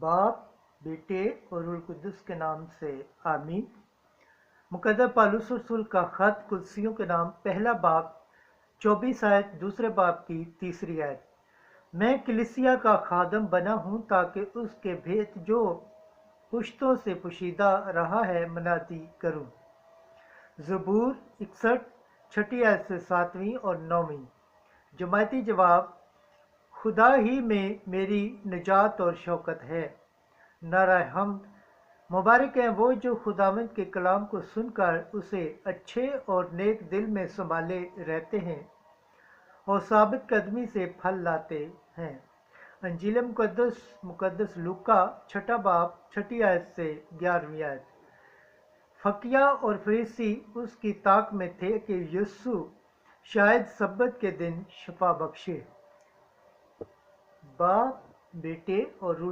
बाप, बेटे और रूह कुद्दुस के नाम से आमीन। मुकद्दस पौलुस रसूल का खत कुलसियों के नाम, पहला बाब 24 आयत, दूसरे बाब की 3री आयत। मैं कलीसिया का खादम बना हूँ ताकि उसके भेद जो पुश्तों से पोशीदा रहा है मनादी करूँ। ज़बूर 61 6 आयत से 7वीं और 9वीं। जमायती जवाब, खुदा ही में मेरी निजात और शौकत है। नारा हम्द, मुबारक हैं वो जो खुदावंद के कलाम को सुनकर उसे अच्छे और नेक दिल में संभाले रहते हैं और साबित कदमी से फल लाते हैं। अंजील मुकद्दस लूका 6 बाब 6 आयत से 11वीं आयत। फकिया और फरीसी उसकी ताक में थे कि यीशु शायद सब्बत के दिन शफा बख्शे। बाप, बेटे और रूह